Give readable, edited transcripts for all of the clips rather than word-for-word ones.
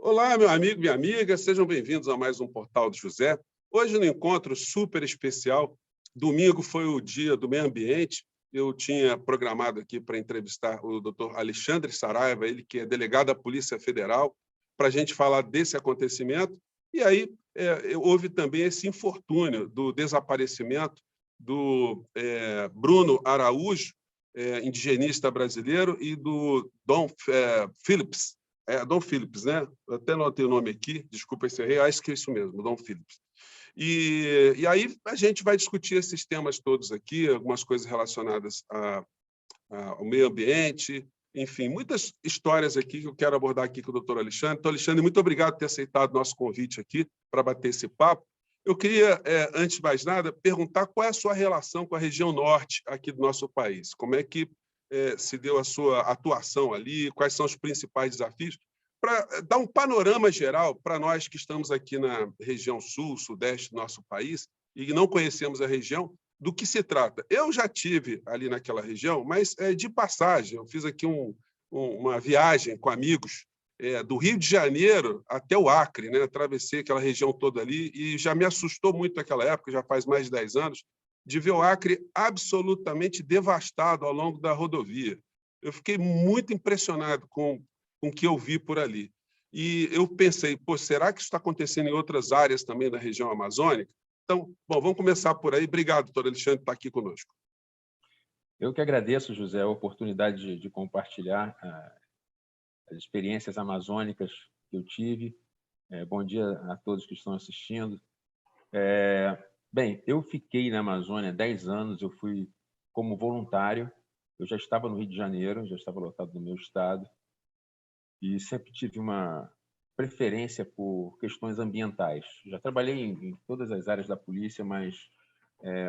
Olá, meu amigo, minha amiga, sejam bem-vindos a mais um Portal do José. Hoje, no encontro super especial, domingo foi o Dia do Meio Ambiente. Eu tinha programado aqui para entrevistar o Dr. Alexandre Saraiva, ele que é delegado da Polícia Federal, para a gente falar desse acontecimento. E aí houve também esse infortúnio do desaparecimento do Bruno Araújo, indigenista brasileiro, e do Dom Phillips, Dom Phillips, né? Eu até anotei o nome aqui, desculpa se errei, acho que é isso mesmo, Dom Phillips. E aí a gente vai discutir esses temas todos aqui, algumas coisas relacionadas ao meio ambiente, enfim, muitas histórias aqui que eu quero abordar aqui com o doutor Alexandre. Então, Alexandre, muito obrigado por ter aceitado o nosso convite aqui para bater esse papo. Eu queria, antes de mais nada, perguntar qual é a sua relação com a região norte aqui do nosso país. Como é que se deu a sua atuação ali, quais são os principais desafios, para dar um panorama geral para nós que estamos aqui na região sul, sudeste do nosso país e não conhecemos a região, do que se trata. Eu já tive ali naquela região, mas de passagem. Eu fiz aqui uma viagem com amigos do Rio de Janeiro até o Acre, né? Atravessei aquela região toda ali e já me assustou muito naquela época, já faz mais de 10 anos, de ver o Acre absolutamente devastado ao longo da rodovia. Eu fiquei muito impressionado com o que eu vi por ali. E eu pensei, pô, será que isso está acontecendo em outras áreas também da região amazônica? Então, bom, vamos começar por aí. Obrigado, doutor Alexandre, por estar aqui conosco. Eu que agradeço, José, a oportunidade de compartilhar as experiências amazônicas que eu tive. Bom dia a todos que estão assistindo. Bem, eu fiquei na Amazônia 10 anos, eu fui como voluntário, eu já estava no Rio de Janeiro, já estava lotado no meu estado, e sempre tive uma preferência por questões ambientais. Já trabalhei em todas as áreas da polícia, mas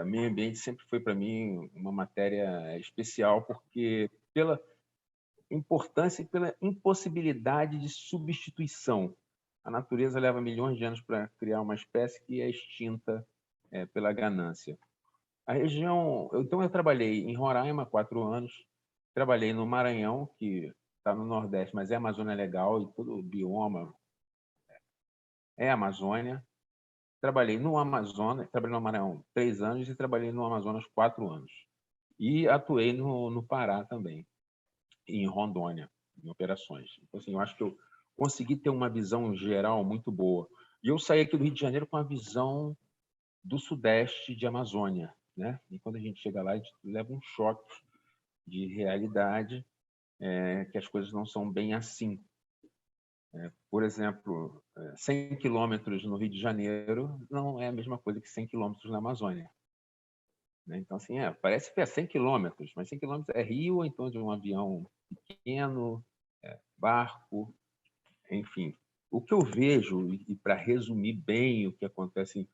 meio ambiente sempre foi para mim uma matéria especial, porque pela importância e pela impossibilidade de substituição. A natureza leva milhões de anos para criar uma espécie que é extinta pela ganância. A região, então eu trabalhei em Roraima 4 anos, trabalhei no Maranhão, que está no Nordeste, mas é Amazônia Legal e todo o bioma é Amazônia. Trabalhei no Amazonas, trabalhei no Maranhão 3 anos e trabalhei no Amazonas 4 anos. E atuei no Pará também, em Rondônia, em operações. Então, assim, eu acho que eu consegui ter uma visão geral muito boa. E eu saí aqui do Rio de Janeiro com a visão do Sudeste de Amazônia, né? E quando a gente chega lá, a gente leva um choque de realidade, que as coisas não são bem assim. Por exemplo, 100 quilômetros no Rio de Janeiro não é a mesma coisa que 100 quilômetros na Amazônia. Então, assim, parece que é 100 quilômetros, mas 100 quilômetros é rio, ou então de um avião pequeno, barco, enfim. O que eu vejo, e para resumir bem o que acontece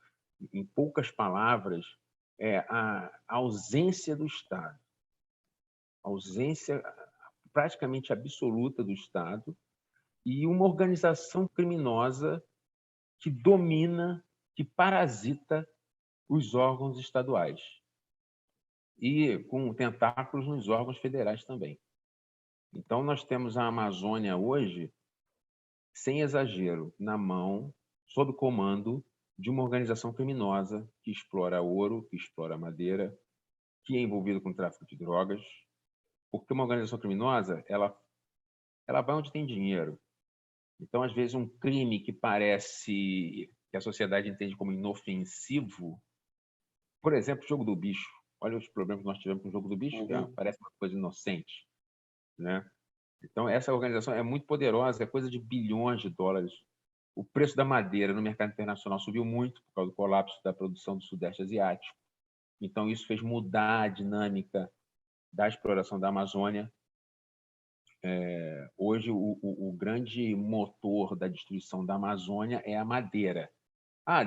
em poucas palavras, é a ausência do Estado, a ausência praticamente absoluta do Estado e uma organização criminosa que domina, que parasita os órgãos estaduais e com tentáculos nos órgãos federais também. Então, nós temos a Amazônia hoje, sem exagero, na mão, sob comando de uma organização criminosa que explora ouro, que explora madeira, que é envolvida com tráfico de drogas, porque uma organização criminosa, ela vai onde tem dinheiro. Então, às vezes, um crime que parece que a sociedade entende como inofensivo, por exemplo, o jogo do bicho. Olha os problemas que nós tivemos com o jogo do bicho, que parece uma coisa inocente, né? Então, essa organização é muito poderosa, é coisa de bilhões de dólares. O preço da madeira no mercado internacional subiu muito por causa do colapso da produção do Sudeste Asiático. Então, isso fez mudar a dinâmica da exploração da Amazônia. Hoje, o grande motor da destruição da Amazônia é a madeira.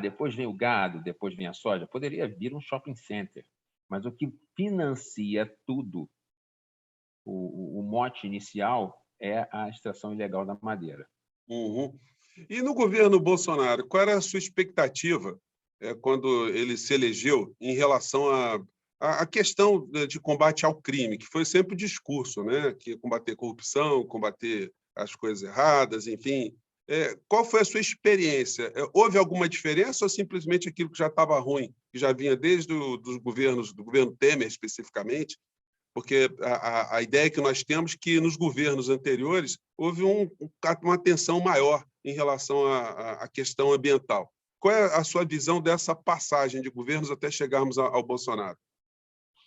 Depois vem o gado, depois vem a soja. Poderia vir um shopping center, mas o que financia tudo, o mote inicial, é a extração ilegal da madeira. Uhum. E no governo Bolsonaro, qual era a sua expectativa quando ele se elegeu em relação à questão de combate ao crime, que foi sempre o discurso, né? Que combater corrupção, combater as coisas erradas, enfim. Qual foi a sua experiência? Houve alguma diferença ou simplesmente aquilo que já estava ruim, que já vinha desde dos governos, do governo Temer especificamente? Porque a ideia que nós temos é que nos governos anteriores houve uma atenção maior em relação à questão ambiental. Qual é a sua visão dessa passagem de governos até chegarmos ao Bolsonaro?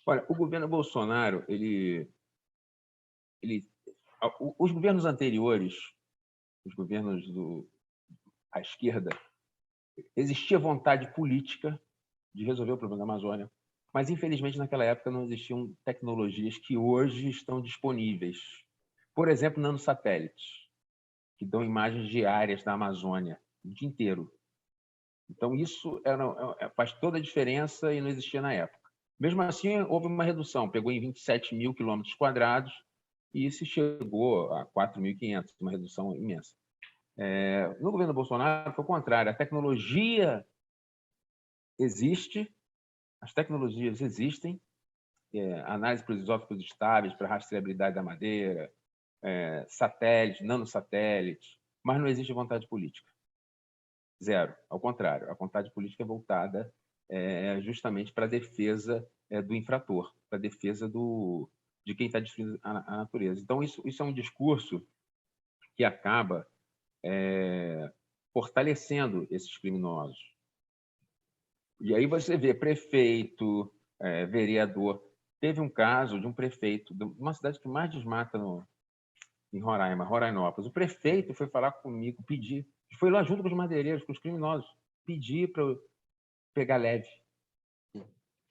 Olha, o governo Bolsonaro, os governos anteriores, os governos à esquerda, existia vontade política de resolver o problema da Amazônia, mas, infelizmente, naquela época não existiam tecnologias que hoje estão disponíveis. Por exemplo, nanosatélites, que dão imagens diárias da Amazônia o dia inteiro. Então, isso faz toda a diferença e não existia na época. Mesmo assim, houve uma redução, pegou em 27 mil quilômetros quadrados e se chegou a 4.500, uma redução imensa. No governo Bolsonaro, foi o contrário. A tecnologia existe, as tecnologias existem, análise para os isótopos estáveis, para a rastreabilidade da madeira, satélites, nanosatélites, mas não existe vontade política. Zero. Ao contrário, a vontade política é voltada justamente para a defesa do infrator, para a defesa de quem está destruindo a natureza. Então, isso é um discurso que acaba fortalecendo esses criminosos. E aí você vê prefeito, vereador. Teve um caso de um prefeito de uma cidade que mais desmata em Roraima, Rorainópolis. O prefeito foi falar comigo, pedir, foi lá junto com os madeireiros, com os criminosos, pedir para eu pegar leve,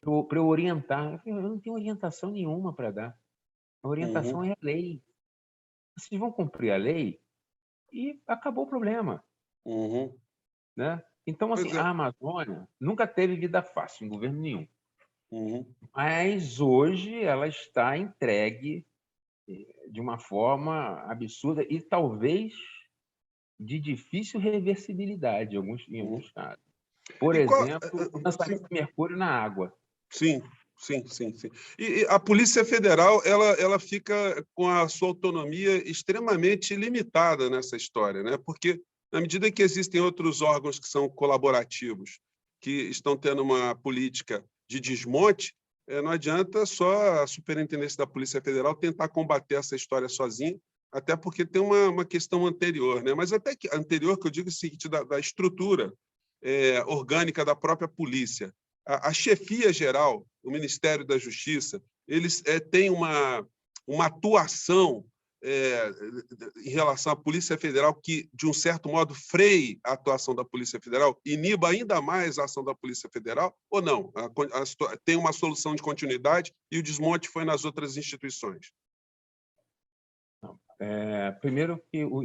para eu orientar. Eu falei, eu não tenho orientação nenhuma para dar. A orientação é a lei. Vocês vão cumprir a lei e acabou o problema. Né? Então, assim, a Amazônia nunca teve vida fácil em governo nenhum. Mas hoje ela está entregue de uma forma absurda e talvez de difícil reversibilidade em alguns casos. Por exemplo, o lançamento de mercúrio na água. Sim. E a Polícia Federal ela fica com a sua autonomia extremamente limitada nessa história, né? Porque, na medida que existem outros órgãos que são colaborativos, que estão tendo uma política de desmonte, não adianta só a Superintendência da Polícia Federal tentar combater essa história sozinha, até porque tem uma questão anterior, né? Mas até que anterior, que eu digo o seguinte, da estrutura orgânica da própria polícia. A chefia geral, o Ministério da Justiça, eles têm uma atuação em relação à Polícia Federal que, de um certo modo, freie a atuação da Polícia Federal, iniba ainda mais a ação da Polícia Federal, ou não? Tem uma solução de continuidade e o desmonte foi nas outras instituições? Primeiro que o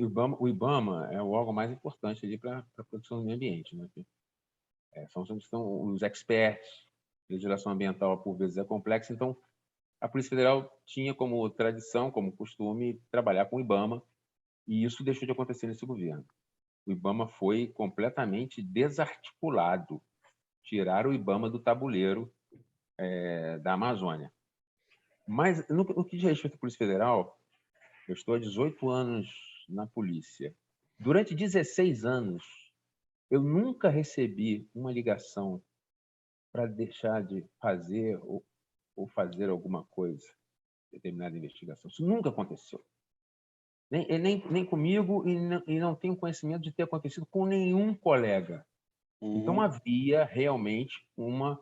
IBAMA é o órgão mais importante ali para a proteção do meio ambiente, né? São os experts, legislação ambiental por vezes é complexa, então a Polícia Federal tinha como tradição, como costume, trabalhar com o IBAMA, e isso deixou de acontecer nesse governo. O IBAMA foi completamente desarticulado, tiraram o IBAMA do tabuleiro da Amazônia. Mas, no que diz respeito à Polícia Federal, eu estou há 18 anos na polícia. Durante 16 anos, eu nunca recebi uma ligação para deixar de fazer ou fazer alguma coisa, determinada investigação. Isso nunca aconteceu. Nem comigo e não tenho conhecimento de ter acontecido com nenhum colega. Então, havia realmente uma...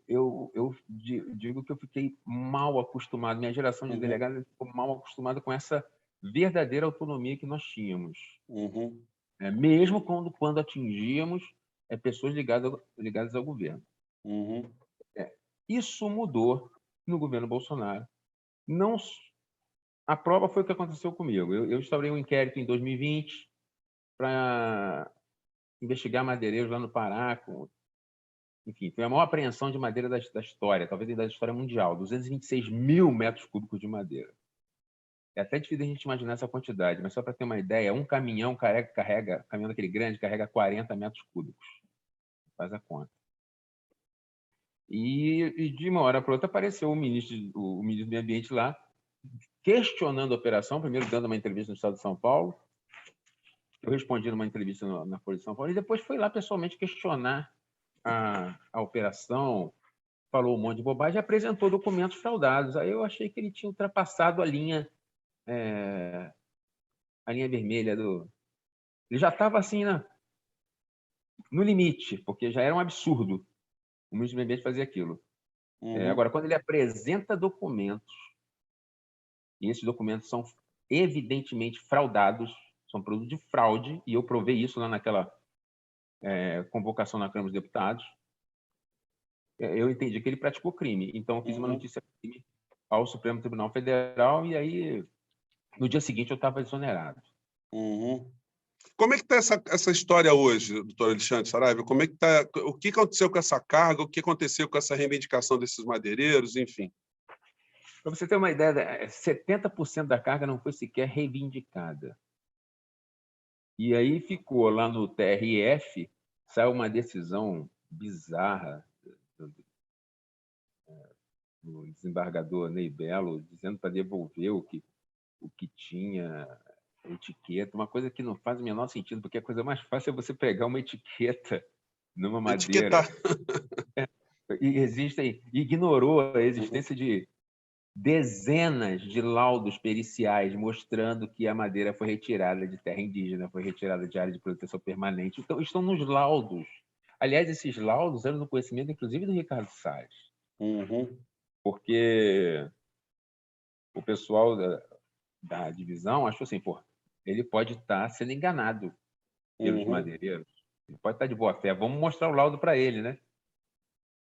Eu digo que eu fiquei mal acostumado, minha geração de delegados ficou mal acostumada com essa verdadeira autonomia que nós tínhamos. Mesmo quando atingíamos pessoas ligadas ao governo. Isso mudou no governo Bolsonaro. A prova foi o que aconteceu comigo. Eu instaurei um inquérito em 2020 para investigar madeireiros lá no Pará. Enfim, foi a maior apreensão de madeira da história, talvez da história mundial, 226 mil metros cúbicos de madeira. É até difícil a gente imaginar essa quantidade, mas só para ter uma ideia, um caminhão caminhão daquele grande, carrega 40 metros cúbicos. Faz a conta. E de uma hora para outra apareceu o ministro do Meio Ambiente lá, questionando a operação, primeiro dando uma entrevista no estado de São Paulo, Eu respondi numa entrevista na Folha de São Paulo e depois foi lá pessoalmente questionar a operação, falou um monte de bobagem e apresentou documentos fraudados. Aí eu achei que ele tinha ultrapassado a linha vermelha do... Ele já estava assim, no limite, porque já era um absurdo o ministro do Meio Ambiente fazer aquilo. Agora, quando ele apresenta documentos, e esses documentos são evidentemente fraudados, são produto de fraude, e eu provei isso lá naquela convocação na Câmara dos Deputados, eu entendi que ele praticou crime. Então, eu fiz uma notícia crime ao Supremo Tribunal Federal, e aí, no dia seguinte, eu estava exonerado. Como é que está essa história hoje, doutor Alexandre Saraiva? Como é que tá, o que aconteceu com essa carga, o que aconteceu com essa reivindicação desses madeireiros, enfim? Para você ter uma ideia, 70% da carga não foi sequer reivindicada. E aí ficou lá no TRF, saiu uma decisão bizarra do desembargador Ney Belo, dizendo para devolver o que tinha etiqueta, uma coisa que não faz o menor sentido, porque a coisa mais fácil é você pegar uma etiqueta numa madeira. E ignorou a existência de dezenas de laudos periciais mostrando que a madeira foi retirada de terra indígena, foi retirada de área de proteção permanente. Então, estão nos laudos. Aliás, esses laudos eram no conhecimento, inclusive, do Ricardo Salles. Porque o pessoal da divisão achou assim, pô, ele pode estar sendo enganado pelos madeireiros. Ele pode estar de boa fé. Vamos mostrar o laudo para ele, né?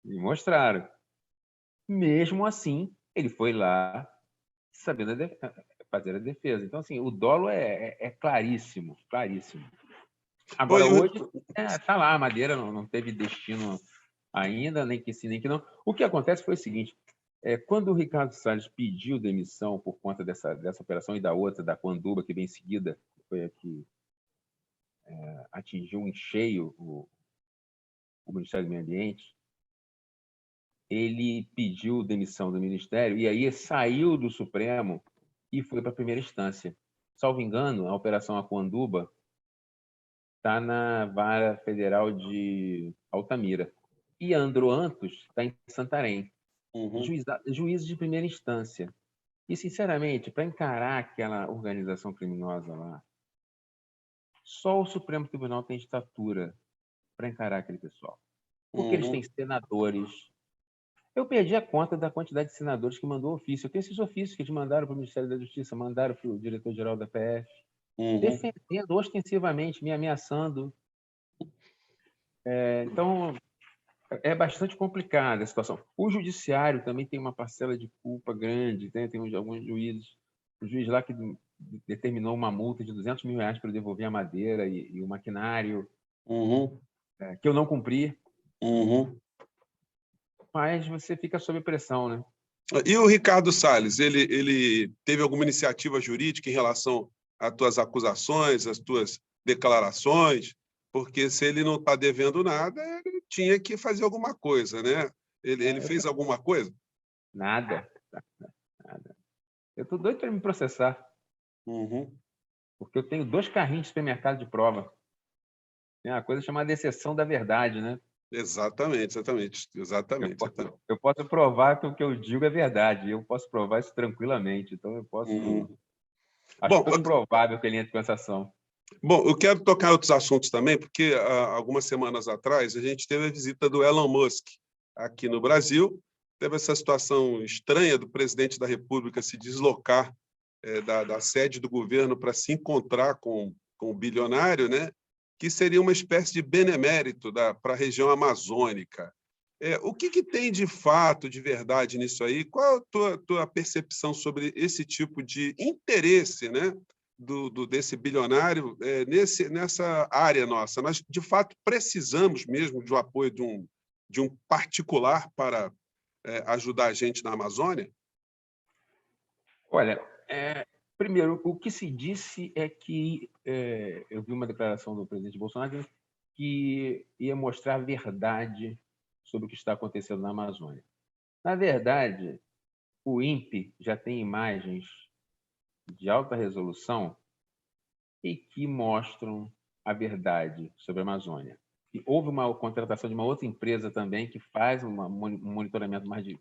E mostraram. Mesmo assim, ele foi lá sabendo fazer a defesa. Então, assim, o dolo é claríssimo, claríssimo. Agora, hoje, está lá, a madeira não teve destino ainda, nem que sim, nem que não. O que acontece foi o seguinte, quando o Ricardo Salles pediu demissão por conta dessa operação e da outra, da Quanduba, que vem em seguida, foi a que atingiu em cheio o Ministério do Meio Ambiente, ele pediu demissão do Ministério e aí saiu do Supremo e foi para a primeira instância. Salvo engano, a Operação Aquanduba está na Vara Federal de Altamira. E Androantos está em Santarém. Juízes de primeira instância. E, sinceramente, para encarar aquela organização criminosa lá, só o Supremo Tribunal tem estatura para encarar aquele pessoal. Porque eles têm senadores. Eu perdi a conta da quantidade de senadores que mandou ofício. Eu tenho esses ofícios que eles mandaram para o Ministério da Justiça, mandaram para o diretor-geral da PF, defendendo ostensivamente, me ameaçando. Então, é bastante complicada a situação. O judiciário também tem uma parcela de culpa grande, né? Tem alguns juízes. O juiz lá que determinou uma multa de R$200 mil para devolver a madeira e o maquinário, que eu não cumpri. Mas você fica sob pressão, né? E o Ricardo Salles, ele teve alguma iniciativa jurídica em relação às tuas acusações, às tuas declarações? Porque se ele não está devendo nada, ele tinha que fazer alguma coisa, né? Ele fez alguma coisa? Nada. Eu estou doido para me processar. Porque eu tenho 2 carrinhos de supermercado de prova. Tem uma coisa chamada exceção da verdade, né? Exatamente. Eu posso provar que o que eu digo é verdade. Eu posso provar isso tranquilamente. Então, eu posso... Acho pouco provável que ele entre com essa ação. Bom, eu quero tocar em outros assuntos também, porque algumas semanas atrás a gente teve a visita do Elon Musk aqui no Brasil. Teve essa situação estranha do presidente da República se deslocar da sede do governo para se encontrar com o bilionário, né? Que seria uma espécie de benemérito para a região amazônica. O que tem de fato, de verdade nisso aí? Qual é a tua percepção sobre esse tipo de interesse, né? Desse bilionário nessa área nossa? Nós, de fato, precisamos mesmo do apoio de um particular para ajudar a gente na Amazônia? Olha, primeiro, o que se disse é que eu vi uma declaração do presidente Bolsonaro que ia mostrar a verdade sobre o que está acontecendo na Amazônia. Na verdade, o INPE já tem imagens de alta resolução e que mostram a verdade sobre a Amazônia. E houve uma contratação de uma outra empresa também que faz um monitoramento mais de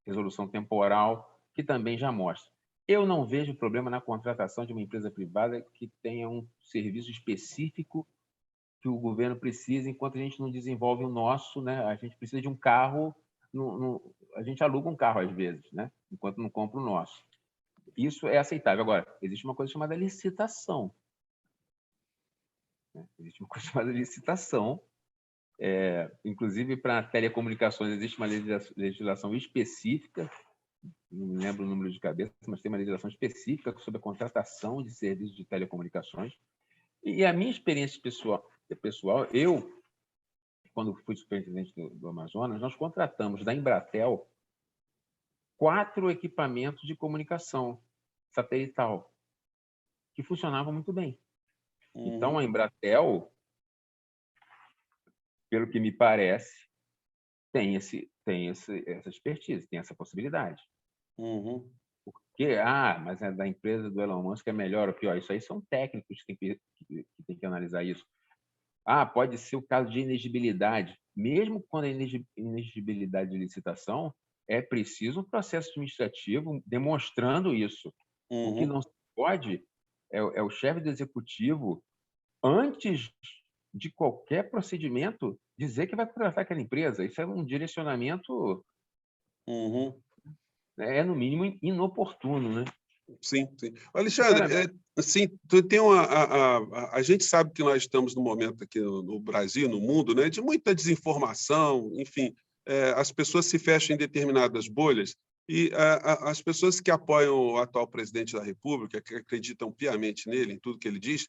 resolução temporal, que também já mostra. Eu não vejo problema na contratação de uma empresa privada que tenha um serviço específico que o governo precisa, enquanto a gente não desenvolve o nosso, né? A gente precisa de um carro, a gente aluga um carro às vezes, né? Enquanto não compra o nosso. Isso é aceitável. Agora, existe uma coisa chamada licitação. Né? Existe uma coisa chamada licitação. Inclusive, para telecomunicações, existe uma legislação específica, não me lembro o número de cabeça, mas tem uma legislação específica sobre a contratação de serviços de telecomunicações. E a minha experiência pessoal, eu, quando fui superintendente do Amazonas, nós contratamos da Embratel 4 equipamentos de comunicação satelital que funcionavam muito bem. Então, a Embratel, pelo que me parece, tem essa expertise, tem essa possibilidade. Porque, mas é da empresa do Elon Musk é melhor ou pior. Isso aí são técnicos que têm que analisar isso. Pode ser o caso de inegibilidade. Mesmo quando é inegibilidade de licitação, é preciso um processo administrativo demonstrando isso. O que não se pode é o chefe do executivo, antes de qualquer procedimento, dizer que vai contratar aquela empresa. Isso é um direcionamento, no mínimo, inoportuno, né? Sim, sim. Alexandre, assim, a gente sabe que nós estamos num momento aqui no Brasil, no mundo, né, de muita desinformação, enfim, as pessoas se fecham em determinadas bolhas e as pessoas que apoiam o atual presidente da República, que acreditam piamente nele, em tudo que ele diz,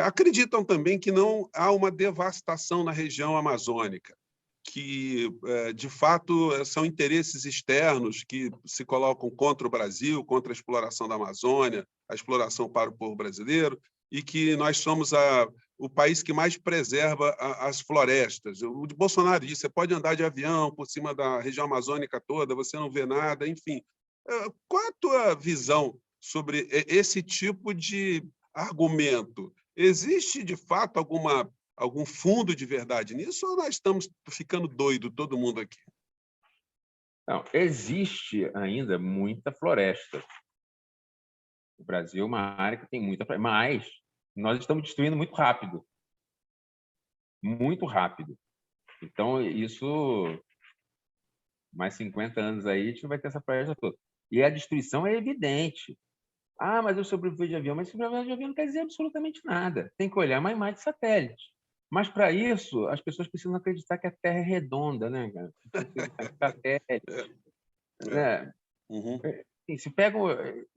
acreditam também que não há uma devastação na região amazônica, que, de fato, são interesses externos que se colocam contra o Brasil, contra a exploração da Amazônia, a exploração para o povo brasileiro, e que nós somos o país que mais preserva as florestas. O Bolsonaro disse, você pode andar de avião por cima da região amazônica toda, você não vê nada, enfim. Qual é a tua visão sobre esse tipo de argumento? Existe, de fato, algum fundo de verdade nisso ou nós estamos ficando doido, todo mundo aqui? Não, existe ainda muita floresta. O Brasil é uma área que tem muita floresta, mas nós estamos destruindo muito rápido. Muito rápido. Então, isso, mais 50 anos aí, a gente não vai ter essa floresta toda. E a destruição é evidente. Mas eu sobrevivi de avião. Mas sobreviver de avião não quer dizer absolutamente nada. Tem que olhar uma imagem de satélite. Mas, para isso, as pessoas precisam acreditar que a Terra é redonda, né, cara? Satélite. Né? Se pega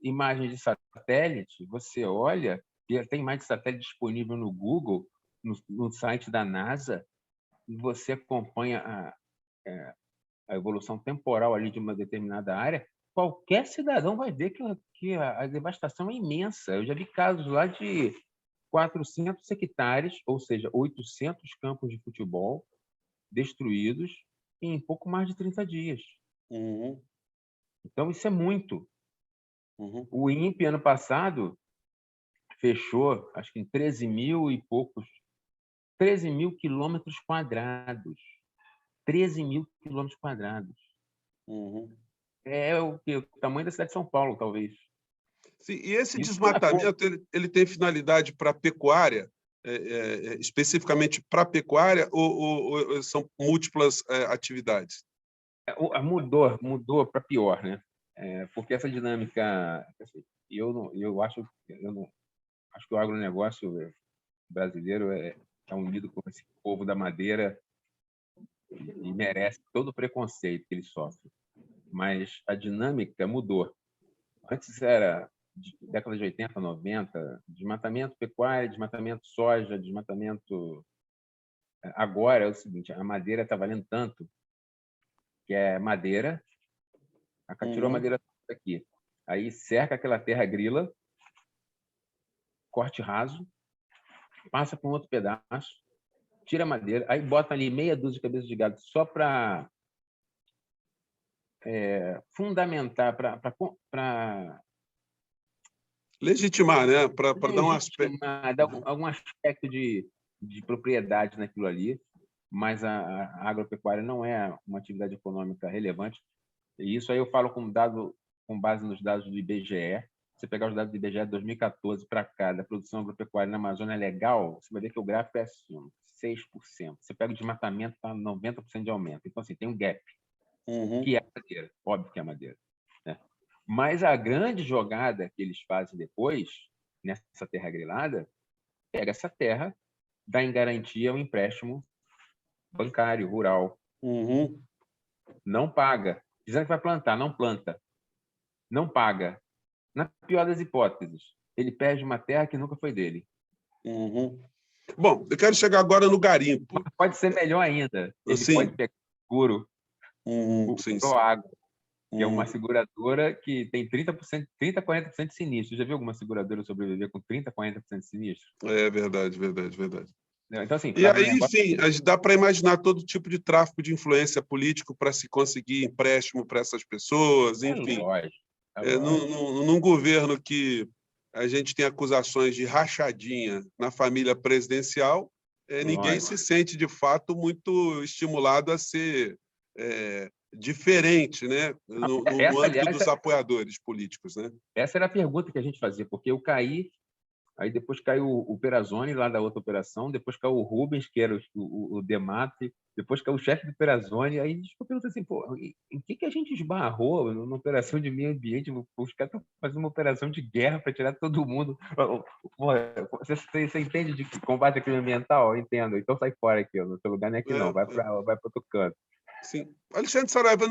imagem de satélite, você olha, e tem imagem de satélite disponível no Google, no site da NASA, e você acompanha a evolução temporal ali de uma determinada área, qualquer cidadão vai ver que a devastação é imensa. Eu já vi casos lá de 400 hectares, ou seja, 800 campos de futebol destruídos em pouco mais de 30 dias. Então, isso é muito. O INPE, ano passado, fechou, acho que em 13 mil e poucos, 13 mil quilômetros quadrados. 13 mil quilômetros quadrados. É o tamanho da cidade de São Paulo, talvez. Sim, e esse desmatamento ele tem finalidade para pecuária, especificamente para pecuária, ou são múltiplas atuidades? Mudou para pior, né? Porque essa dinâmica, eu acho que o agronegócio brasileiro é unido com esse povo da madeira e merece todo o preconceito que ele sofre. Mas a dinâmica mudou. Antes era década de 80, 90, desmatamento pecuária, desmatamento soja, desmatamento... Agora é o seguinte, a madeira está valendo tanto que é madeira, tirou a madeira aqui, aí cerca aquela terra grila, corte raso, passa para um outro pedaço, tira a madeira, aí bota ali meia dúzia de cabeças de gado só para fundamentar, para Legitimar, né? Para dar um aspecto. Dar algum aspecto de propriedade naquilo ali, mas a agropecuária não é uma atividade econômica relevante. E isso aí eu falo com base nos dados do IBGE. Você pegar os dados do IBGE de 2014 para cá, da produção agropecuária na Amazônia legal, você vai ver que o gráfico é assim, 6%. Você pega o desmatamento, está 90% de aumento. Então, assim, tem um gap, que é a madeira. Óbvio que é a madeira, né? Mas a grande jogada que eles fazem depois, nessa terra grilada, pega essa terra, dá em garantia um empréstimo bancário, rural. Não paga. Dizendo que vai plantar, não planta. Não paga. Na pior das hipóteses, ele perde uma terra que nunca foi dele. Bom, eu quero chegar agora no garimpo. Mas pode ser melhor ainda. Ele pode pegar seguro, o Proagro, que é uma seguradora que tem 30%, 40% de sinistro. Já viu alguma seguradora sobreviver com 30%, 40% de sinistro? É verdade, verdade, verdade. Então, assim, e aí, sim, dá para imaginar todo tipo de tráfico de influência político para se conseguir empréstimo para essas pessoas, enfim. Num governo que a gente tem acusações de rachadinha na família presidencial, ninguém se sente, de fato, muito estimulado a ser diferente, né? no âmbito dos apoiadores políticos, né? Essa era a pergunta que a gente fazia, porque eu caí, aí depois caiu o Perazzoni, lá da outra operação, depois caiu o Rubens, que era o Demate, depois caiu o chefe do Perazzoni, aí a gente ficou perguntando assim, pô, em que a gente esbarrou numa operação de meio ambiente? Os caras estão fazendo uma operação de guerra para tirar todo mundo. Pô, você entende de combate ao crime ambiental? Eu entendo, então sai fora aqui, no seu lugar não é aqui não, vai para outro canto. Sim. Alexandre Saraiva,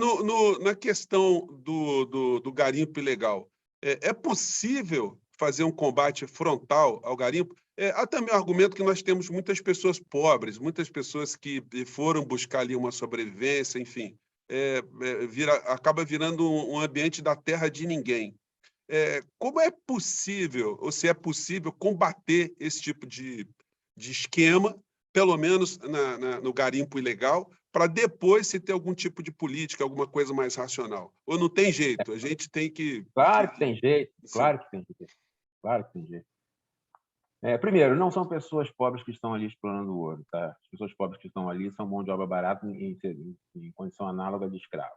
na questão do garimpo ilegal, é possível fazer um combate frontal ao garimpo? Há também o argumento que nós temos muitas pessoas pobres, muitas pessoas que foram buscar ali uma sobrevivência, enfim, acaba virando um ambiente da terra de ninguém. Como é possível, ou se é possível, combater esse tipo de esquema, pelo menos no garimpo ilegal, para depois se ter algum tipo de política, alguma coisa mais racional? Ou não tem jeito? A gente tem que... Claro que tem jeito, claro que tem jeito. Claro que tem jeito. Primeiro, não são pessoas pobres que estão ali explorando o ouro, tá? As pessoas pobres que estão ali são mão de obra barata em condição análoga de escravo.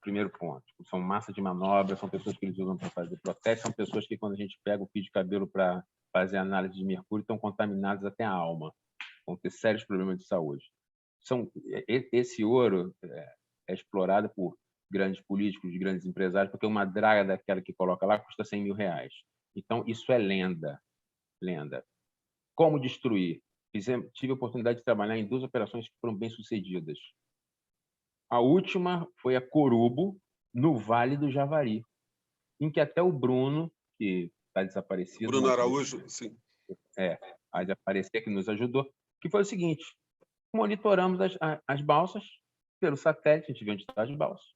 Primeiro ponto. São massa de manobra, são pessoas que eles usam para fazer protesto, são pessoas que, quando a gente pega o fio de cabelo para fazer análise de mercúrio, estão contaminadas até a alma. Vão ter sérios problemas de saúde. Esse ouro é explorado por grandes políticos, grandes empresários, porque uma draga daquela que coloca lá custa R$100 mil. Então, isso é lenda. Como destruir? Tive a oportunidade de trabalhar em 2 operações que foram bem-sucedidas. A última foi a Corubo, no Vale do Javari, em que até o Bruno, que está desaparecido... Bruno Araújo, sim. A desaparecer, que nos ajudou, que foi o seguinte: monitoramos as balsas pelo satélite, a gente viu onde estão as balsas,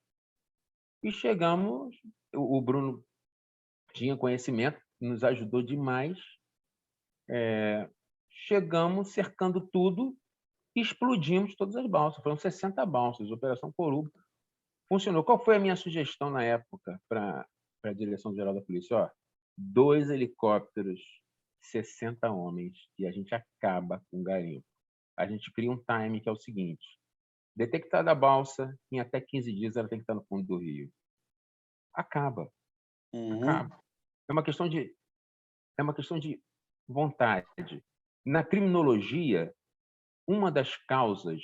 e chegamos, o Bruno tinha conhecimento, nos ajudou demais, chegamos cercando tudo e explodimos todas as balsas. Foram 60 balsas, Operação Corubo. Funcionou. Qual foi a minha sugestão na época para a Direção-Geral da Polícia? 2 helicópteros, 60 homens, e a gente acaba com o garimpo. A gente cria um time que é o seguinte: detectada a balsa, em até 15 dias ela tem que estar no fundo do rio. Acaba. Acaba. É uma questão de vontade. Na criminologia, uma das causas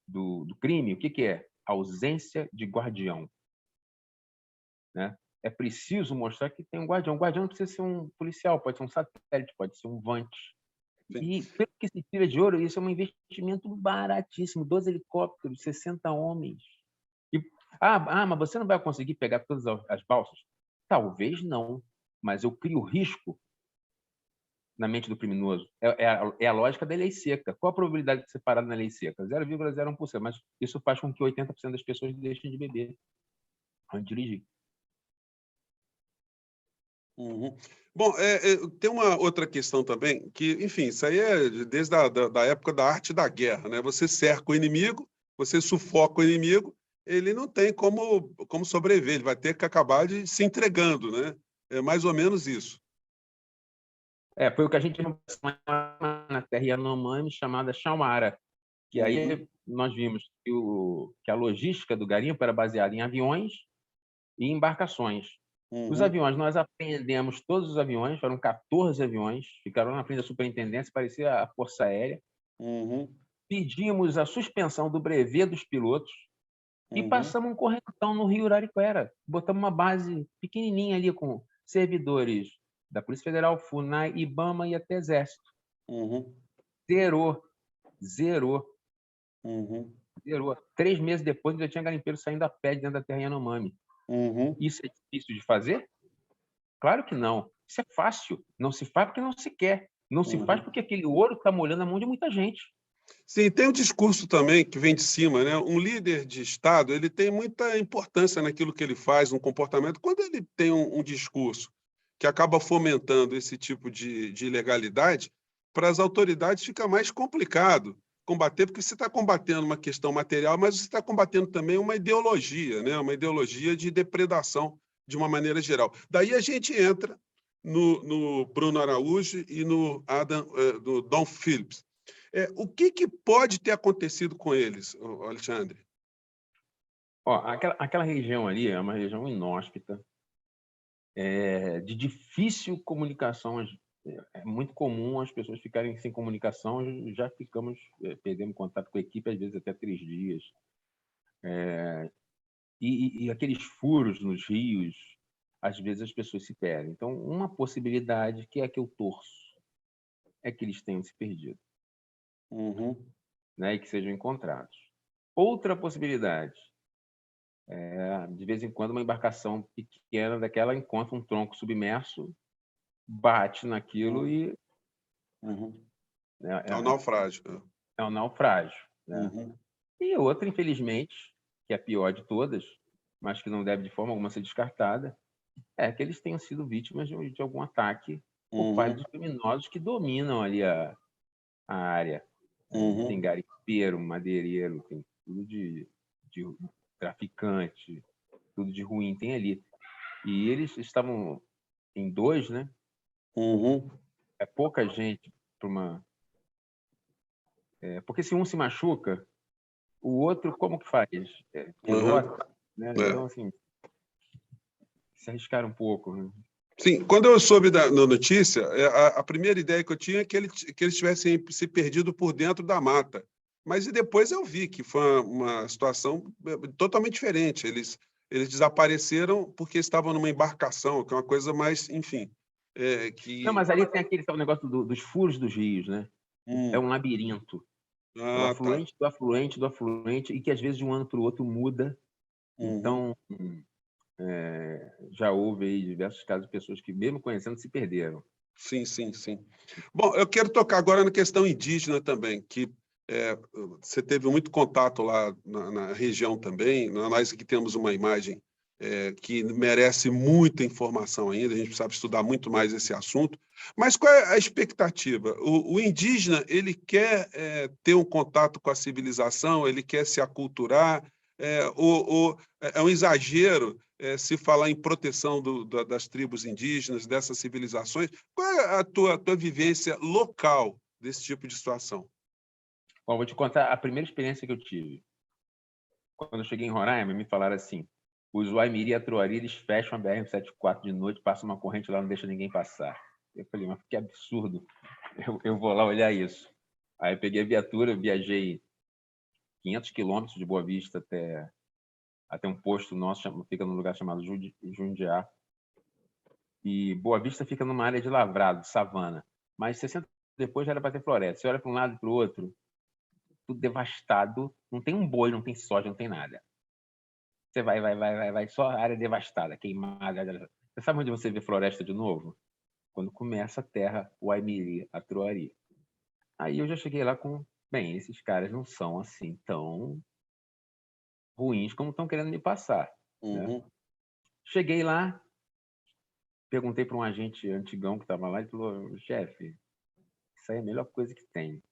do crime, o que é? Ausência de guardião. Né? É preciso mostrar que tem um guardião. O guardião não precisa ser um policial, pode ser um satélite, pode ser um vante. E, pelo que se tira de ouro, isso é um investimento baratíssimo. 12 helicópteros, 60 homens. Mas você não vai conseguir pegar todas as balsas? Talvez não, mas eu crio risco na mente do criminoso. É a lógica da lei seca. Qual a probabilidade de ser parado na lei seca? 0,01%, mas isso faz com que 80% das pessoas deixem de beber antes de dirigir. Bom, tem uma outra questão também, que, enfim, isso aí é desde da época da arte da guerra, né? Você cerca o inimigo, você sufoca o inimigo, ele não tem como sobreviver, ele vai ter que acabar se entregando, né? É mais ou menos isso. Foi o que a gente viu na terra Yanomami, chamada Chamara, que aí nós vimos que a logística do garimpo era baseada em aviões e embarcações. Os aviões, nós apreendemos todos os aviões, foram 14 aviões, ficaram na frente da superintendência, parecia a Força Aérea. Pedimos a suspensão do brevet dos pilotos e passamos um correntão no Rio Arariquara. Botamos uma base pequenininha ali com servidores da Polícia Federal, FUNAI, IBAMA e até Exército. Zerou. 3 meses depois, já tinha garimpeiro saindo a pé dentro da terra Yanomami. Isso é difícil de fazer? Claro que não. Isso é fácil. Não se faz porque não se quer. Não se faz porque aquele ouro está molhando a mão de muita gente. Sim, tem um discurso também que vem de cima, né? Um líder de Estado, ele tem muita importância naquilo que ele faz, no comportamento. Quando ele tem um discurso que acaba fomentando esse tipo de ilegalidade, para as autoridades fica mais complicado combater, porque você está combatendo uma questão material, mas você está combatendo também uma ideologia, né? Uma ideologia de depredação de uma maneira geral. Daí a gente entra no Bruno Araújo e no Dom Phillips. O que pode ter acontecido com eles, Alexandre? Aquela região ali é uma região inóspita, de difícil comunicação. É muito comum as pessoas ficarem sem comunicação, já perdemos contato com a equipe, às vezes até 3 dias. E aqueles furos nos rios, às vezes as pessoas se perdem. Então, uma possibilidade, que é que eu torço, é que eles tenham se perdido. Né, e que sejam encontrados. Outra possibilidade, de vez em quando, uma embarcação pequena daquela encontra um tronco submerso, bate naquilo e... É o naufrágio. É o naufrágio. Né? E outra, infelizmente, que é a pior de todas, mas que não deve de forma alguma ser descartada, é que eles tenham sido vítimas de algum ataque por parte dos criminosos que dominam ali a área. Tem garimpeiro, madeireiro, tem tudo de traficante, tudo de ruim tem ali. E eles estavam em 2, né? É pouca gente para uma... porque se um se machuca, o outro como que faz? Pilota, né? Então, assim, se arriscaram um pouco. Né? Sim, quando eu soube da notícia, a primeira ideia que eu tinha é que eles tivessem se perdido por dentro da mata. Mas e depois eu vi que foi uma situação totalmente diferente. Eles desapareceram porque estavam numa embarcação, que é uma coisa mais, enfim... Não, mas ali tem aquele negócio dos furos dos rios, né? É um labirinto. O afluente do afluente do afluente, e que às vezes de um ano para o outro muda. Então, já houve aí diversos casos de pessoas que, mesmo conhecendo, se perderam. Sim. Bom, eu quero tocar agora na questão indígena também, que você teve muito contato lá na região também. Nós aqui temos uma imagem que merece muita informação ainda, a gente precisa estudar muito mais esse assunto. Mas qual é a expectativa? O indígena, ele quer ter um contato com a civilização, ele quer se aculturar, ou é um exagero se falar em proteção das tribos indígenas, dessas civilizações? Qual é a tua vivência local desse tipo de situação? Bom, vou te contar a primeira experiência que eu tive. Quando eu cheguei em Roraima, me falaram assim: os Waimiri e a Troari, eles fecham a BR-174 de noite, passam uma corrente lá, não deixa ninguém passar. Eu falei, mas que absurdo, eu vou lá olhar isso. Aí eu peguei a viatura, viajei 500 quilômetros de Boa Vista até um posto nosso, fica num lugar chamado Jundiá. E Boa Vista fica numa área de lavrado, de savana. Mas 60 depois já era para ter floresta. Você olha para um lado e para o outro, tudo devastado. Não tem um boi, não tem soja, não tem nada. Você vai, só área devastada, queimada. Você sabe onde você vê floresta de novo? Quando começa a terra, o Waimiri, a Troari. Aí eu já cheguei lá com... Bem, esses caras não são assim tão ruins como estão querendo me passar. Né? Cheguei lá, perguntei para um agente antigão que estava lá e falou: chefe, isso aí é a melhor coisa que tem.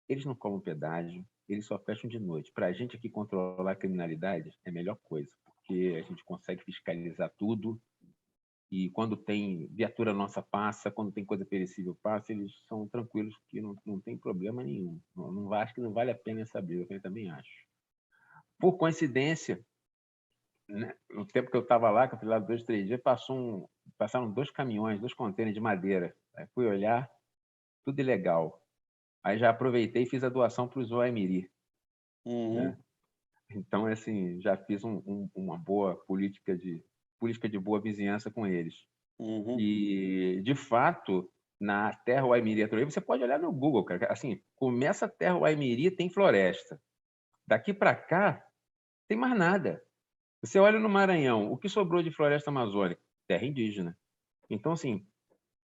Eles não cobram pedágio, eles só fecham de noite. Para a gente aqui controlar a criminalidade é a melhor coisa, porque a gente consegue fiscalizar tudo e quando tem viatura nossa passa, quando tem coisa perecível passa, eles são tranquilos, que não tem problema nenhum. Acho que não vale a pena essa briga, eu também acho. Por coincidência, né, no tempo que eu estava lá, que eu fui lá 2, 3 dias, passaram 2 caminhões, 2 contêineres de madeira. Aí fui olhar, tudo ilegal. Aí já aproveitei e fiz a doação para o Zoaimiri. Né? Então, assim, já fiz uma boa política de boa vizinhança com eles. E, de fato, na Terra Waimiri, você pode olhar no Google, cara. Assim, começa a Terra Waimiri, tem floresta. Daqui para cá, tem mais nada. Você olha no Maranhão, o que sobrou de floresta amazônica? Terra indígena. Então, assim,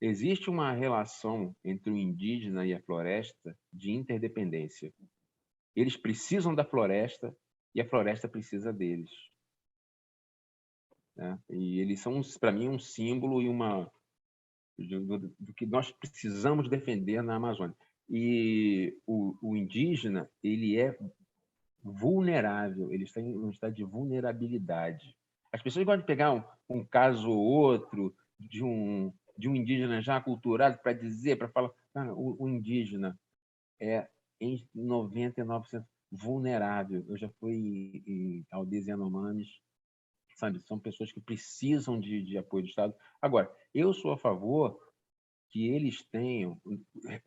existe uma relação entre o indígena e a floresta de interdependência. Eles precisam da floresta e a floresta precisa deles. Né? E eles são, para mim, um símbolo e do que nós precisamos defender na Amazônia. E o indígena, ele é vulnerável, ele está em um estado de vulnerabilidade. As pessoas gostam de pegar um caso ou outro de um indígena já aculturado para dizer, para falar, cara, o indígena é em 99% vulnerável. Eu já fui em aldeias Yanomamis, sabe? São pessoas que precisam de apoio do Estado. Agora, eu sou a favor que eles tenham,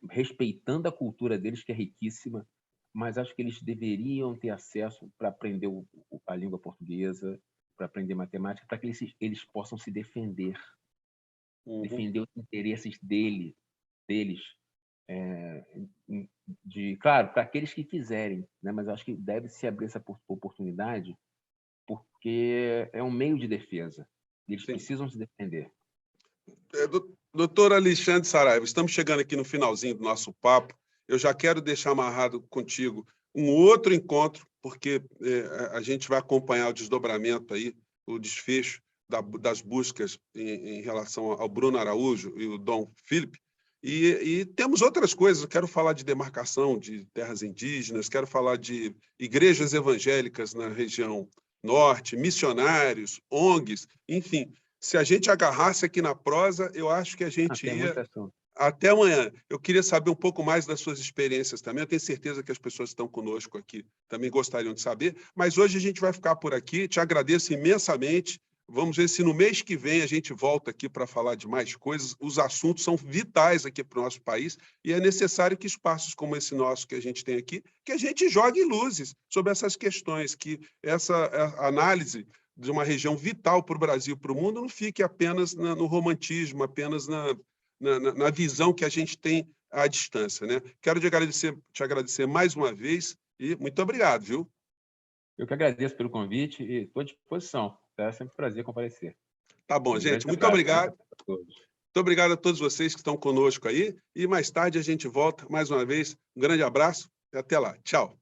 respeitando a cultura deles, que é riquíssima, mas acho que eles deveriam ter acesso para aprender a língua portuguesa, para aprender matemática, para que eles possam se defender, defender os interesses deles, claro, para aqueles que quiserem, né? Mas acho que deve se abrir essa oportunidade, porque é um meio de defesa. Eles precisam se defender. Doutor Alexandre Saraiva, estamos chegando aqui no finalzinho do nosso papo. Eu já quero deixar amarrado contigo um outro encontro, porque a gente vai acompanhar o desdobramento aí, o desfecho das buscas em relação ao Bruno Araújo e o Dom Felipe. E temos outras coisas. Eu quero falar de demarcação de terras indígenas, quero falar de igrejas evangélicas na região norte, missionários, ONGs, enfim. Se a gente agarrasse aqui na prosa, eu acho que a gente ia... Até amanhã. Eu queria saber um pouco mais das suas experiências também. Eu tenho certeza que as pessoas que estão conosco aqui também gostariam de saber. Mas hoje a gente vai ficar por aqui. Te agradeço imensamente. Vamos ver se no mês que vem a gente volta aqui para falar de mais coisas. Os assuntos são vitais aqui para o nosso país e é necessário que espaços como esse nosso que a gente tem aqui, que a gente jogue luzes sobre essas questões, que essa análise de uma região vital para o Brasil, para o mundo, não fique apenas no romantismo, apenas na visão que a gente tem à distância. Né? Quero te agradecer mais uma vez e muito obrigado, viu? Eu que agradeço pelo convite e estou à disposição. É sempre um prazer comparecer. Tá bom, gente. Muito obrigado. Muito obrigado a todos vocês que estão conosco aí. E mais tarde a gente volta mais uma vez. Um grande abraço e até lá. Tchau.